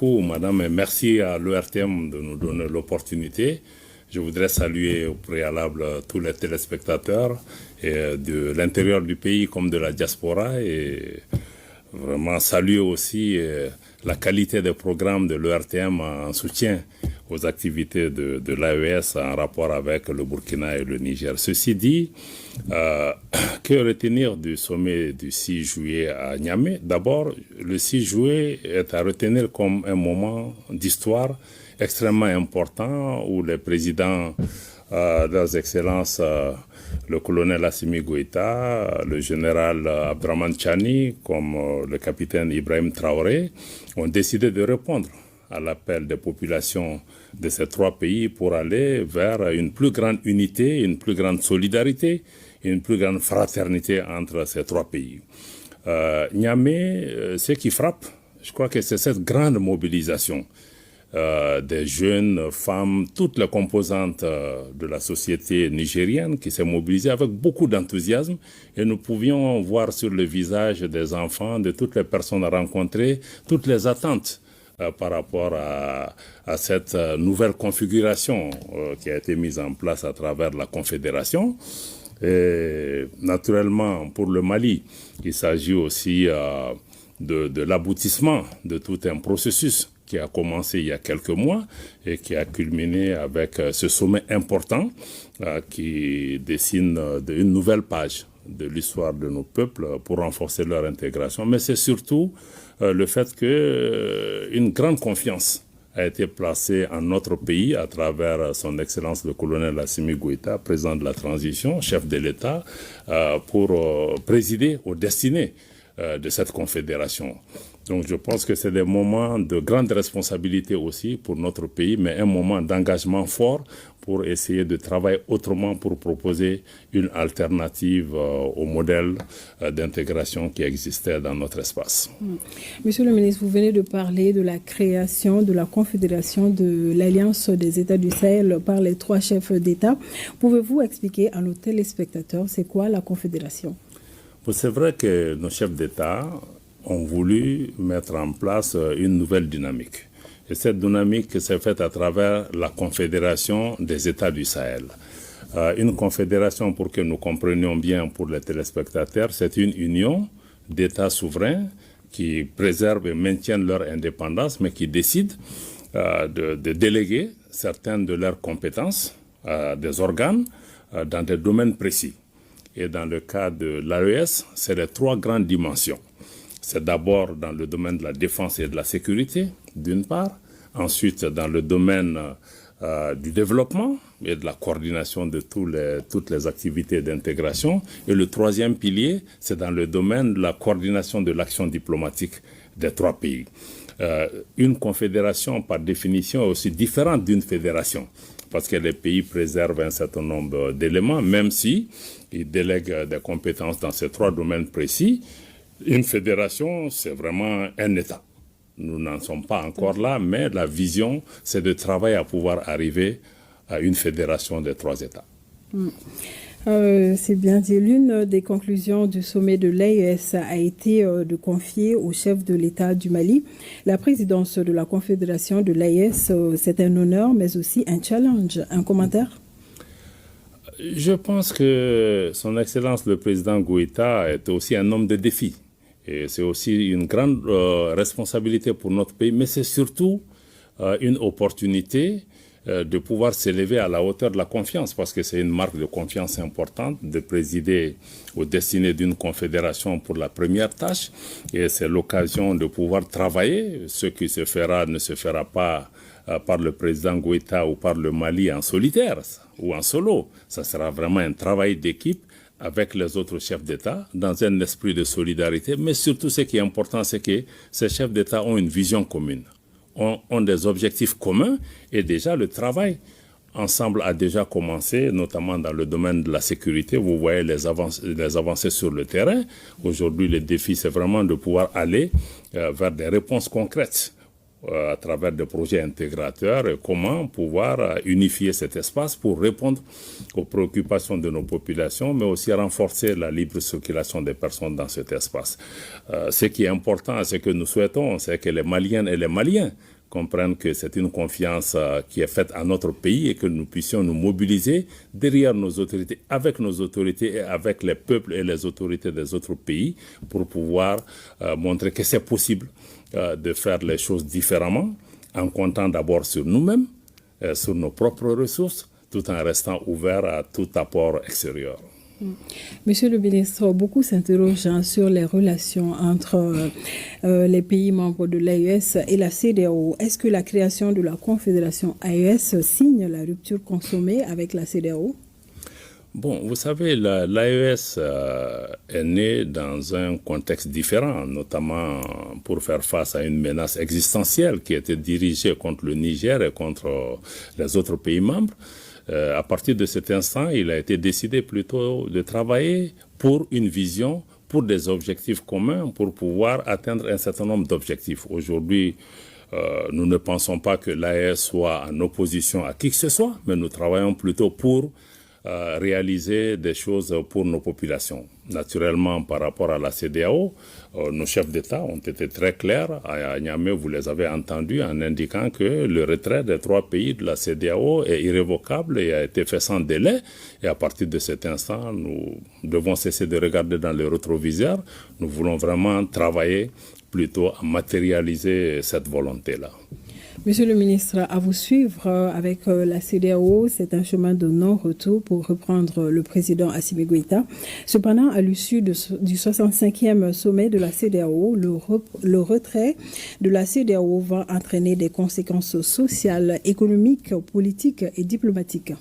Madame, et merci à l'ERTM de nous donner l'opportunité. Je voudrais saluer au préalable tous les téléspectateurs de l'intérieur du pays comme de la diaspora et vraiment saluer aussi la qualité des programmes de l'ERTM en soutien aux activités de l'AES en rapport avec le Burkina et le Niger. Ceci dit, que retenir du sommet du 6 juillet à Niamey? D'abord, le 6 juillet est à retenir comme un moment d'histoire extrêmement important où les présidents, leurs excellences, le colonel Assimi Goïta, le général Abdraman Chani, comme le capitaine Ibrahim Traoré, ont décidé de répondre à l'appel des populations de ces trois pays pour aller vers une plus grande unité, une plus grande solidarité, une plus grande fraternité entre ces trois pays. Niamey, ce qui frappe, je crois que c'est cette grande mobilisation des jeunes, femmes, toutes les composantes de la société nigérienne qui s'est mobilisée avec beaucoup d'enthousiasme et nous pouvions voir sur le visage des enfants, de toutes les personnes rencontrées, toutes les attentes par rapport à cette nouvelle configuration qui a été mise en place à travers la Confédération. Et naturellement, pour le Mali, il s'agit aussi de l'aboutissement de tout un processus qui a commencé il y a quelques mois et qui a culminé avec ce sommet important qui dessine une nouvelle page de l'histoire de nos peuples pour renforcer leur intégration. Mais c'est surtout le fait qu'une grande confiance a été placée en notre pays à travers son Excellence le colonel Assimi Goïta, président de la transition, chef de l'État, pour présider aux destinées de cette confédération. Donc je pense que c'est des moments de grande responsabilité aussi pour notre pays, mais un moment d'engagement fort pour essayer de travailler autrement pour proposer une alternative au modèle d'intégration qui existait dans notre espace. Monsieur le ministre, vous venez de parler de la création de la Confédération de l'Alliance des États du Sahel par les trois chefs d'État. Pouvez-vous expliquer à nos téléspectateurs c'est quoi la Confédération? C'est vrai que nos chefs d'État ont voulu mettre en place une nouvelle dynamique. Et cette dynamique s'est faite à travers la Confédération des États du Sahel. Une confédération, pour que nous comprenions bien pour les téléspectateurs, c'est une union d'États souverains qui préservent et maintiennent leur indépendance, mais qui décident de déléguer certaines de leurs compétences à des organes dans des domaines précis. Et dans le cas de l'AES, c'est les trois grandes dimensions. C'est d'abord dans le domaine de la défense et de la sécurité, d'une part. Ensuite, dans le domaine du développement et de la coordination de toutes les activités d'intégration. Et le troisième pilier, c'est dans le domaine de la coordination de l'action diplomatique des trois pays. Une confédération, par définition, est aussi différente d'une fédération, parce que les pays préservent un certain nombre d'éléments, même si ils délèguent des compétences dans ces trois domaines précis. Une fédération, c'est vraiment un État. Nous n'en sommes pas encore là, mais la vision, c'est de travailler à pouvoir arriver à une fédération des trois États. C'est bien dit. L'une des conclusions du sommet de l'AES a été de confier au chef de l'État du Mali la présidence de la Confédération de l'AES. C'est un honneur, mais aussi un challenge. Un commentaire? Je pense que son Excellence le président Goïta est aussi un homme de défi. Et c'est aussi une grande responsabilité pour notre pays, mais c'est surtout une opportunité de pouvoir s'élever à la hauteur de la confiance, parce que c'est une marque de confiance importante de présider aux destinées d'une confédération pour la première tâche. Et c'est l'occasion de pouvoir travailler. Ce qui se fera ne se fera pas par le président Goïta ou par le Mali en solitaire ou en solo. Ça sera vraiment un travail d'équipe avec les autres chefs d'État, dans un esprit de solidarité. Mais surtout, ce qui est important, c'est que ces chefs d'État ont une vision commune, ont des objectifs communs, et déjà le travail ensemble a déjà commencé, notamment dans le domaine de la sécurité. Vous voyez les avancées sur le terrain. Aujourd'hui, le défi, c'est vraiment de pouvoir aller vers des réponses concrètes à travers des projets intégrateurs et comment pouvoir unifier cet espace pour répondre aux préoccupations de nos populations, mais aussi renforcer la libre circulation des personnes dans cet espace. Ce qui est important, ce que nous souhaitons, c'est que les Maliennes et les Maliens comprennent que c'est une confiance qui est faite à notre pays et que nous puissions nous mobiliser derrière nos autorités, avec nos autorités et avec les peuples et les autorités des autres pays pour pouvoir montrer que c'est possible de faire les choses différemment en comptant d'abord sur nous-mêmes, sur nos propres ressources, tout en restant ouvert à tout apport extérieur. Monsieur le ministre, beaucoup s'interrogent sur les relations entre les pays membres de l'AES et la CEDEAO. Est-ce que la création de la Confédération AES signe la rupture consommée avec la CEDEAO? Bon, vous savez, l'AES est née dans un contexte différent, notamment pour faire face à une menace existentielle qui était dirigée contre le Niger et contre les autres pays membres. À partir de cet instant, il a été décidé plutôt de travailler pour une vision, pour des objectifs communs, pour pouvoir atteindre un certain nombre d'objectifs. Aujourd'hui, nous ne pensons pas que l'AES soit en opposition à qui que ce soit, mais nous travaillons plutôt pour réaliser des choses pour nos populations. Naturellement, par rapport à la CEDEAO, nos chefs d'État ont été très clairs. À Niamey, vous les avez entendus en indiquant que le retrait des 3 pays de la CEDEAO est irrévocable et a été fait sans délai. Et à partir de cet instant, nous devons cesser de regarder dans le rétroviseur. Nous voulons vraiment travailler plutôt à matérialiser cette volonté-là. Monsieur le ministre, à vous suivre avec la CEDEAO, c'est un chemin de non-retour pour reprendre le président Assimi Goïta. Cependant, à l'issue du 65e sommet de la CEDEAO, le retrait de la CEDEAO va entraîner des conséquences sociales, économiques, politiques et diplomatiques.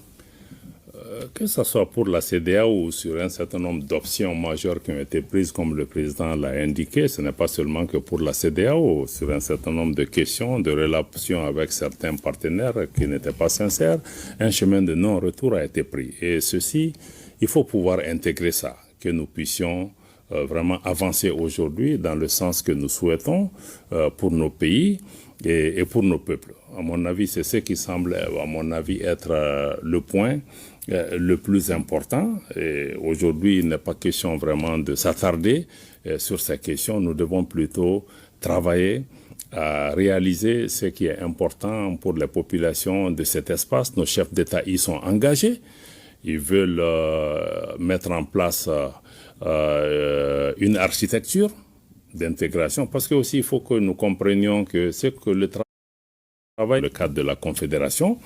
Que ce soit pour la CEDEAO ou sur un certain nombre d'options majeures qui ont été prises, comme le président l'a indiqué, ce n'est pas seulement que pour la CEDEAO, sur un certain nombre de questions, de relations avec certains partenaires qui n'étaient pas sincères, un chemin de non-retour a été pris. Et ceci, il faut pouvoir intégrer ça, que nous puissions vraiment avancer aujourd'hui dans le sens que nous souhaitons pour nos pays et pour nos peuples. À mon avis, c'est ce qui semble, à mon avis, être le point le plus important. Et aujourd'hui, il n'est pas question vraiment de s'attarder sur ces questions. Nous devons plutôt travailler à réaliser ce qui est important pour les populations de cet espace. Nos chefs d'État y sont engagés. Ils veulent mettre en place une architecture d'intégration, parce que aussi il faut que nous comprenions que c'est que le travail, le cadre de la Confédération,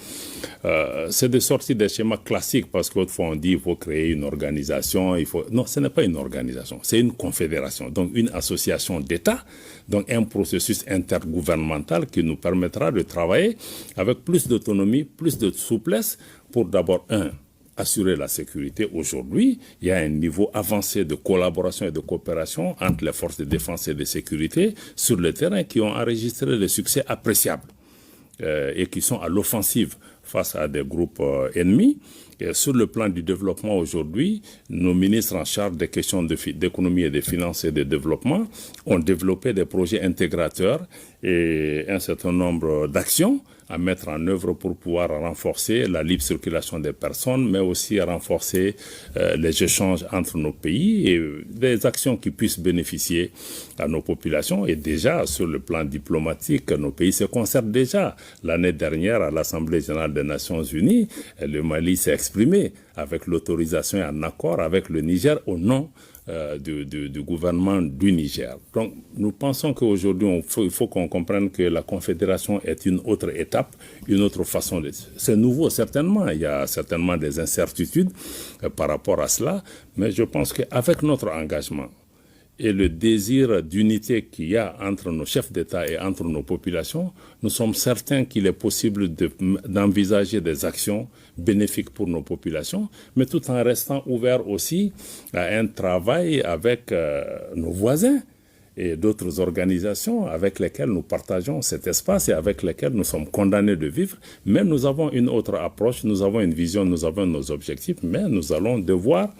c'est de sortir des schémas classiques, parce qu'autrefois on dit qu'il faut créer une organisation, non, ce n'est pas une organisation, c'est une confédération, donc une association d'États, donc un processus intergouvernemental qui nous permettra de travailler avec plus d'autonomie, plus de souplesse pour d'abord, assurer la sécurité. Aujourd'hui, il y a un niveau avancé de collaboration et de coopération entre les forces de défense et de sécurité sur le terrain qui ont enregistré des succès appréciables et qui sont à l'offensive face à des groupes ennemis. Et sur le plan du développement aujourd'hui, nos ministres en charge des questions d'économie et de finances et de développement ont développé des projets intégrateurs et un certain nombre d'actions à mettre en œuvre pour pouvoir renforcer la libre circulation des personnes, mais aussi à renforcer les échanges entre nos pays et des actions qui puissent bénéficier à nos populations. Et déjà, sur le plan diplomatique, nos pays se concertent déjà. L'année dernière, à l'Assemblée générale des Nations unies, le Mali s'est exprimé avec l'autorisation et un accord avec le Niger au nom du gouvernement du Niger. Donc, nous pensons qu'aujourd'hui, il faut qu'on comprenne que la Confédération est une autre étape, une autre façon de... C'est nouveau, certainement. Il y a certainement des incertitudes par rapport à cela, mais je pense qu'avec notre engagement et le désir d'unité qu'il y a entre nos chefs d'État et entre nos populations, nous sommes certains qu'il est possible d'envisager des actions bénéfiques pour nos populations, mais tout en restant ouvert aussi à un travail avec nos voisins et d'autres organisations avec lesquelles nous partageons cet espace et avec lesquelles nous sommes condamnés de vivre. Mais nous avons une autre approche, nous avons une vision, nous avons nos objectifs, mais nous allons devoir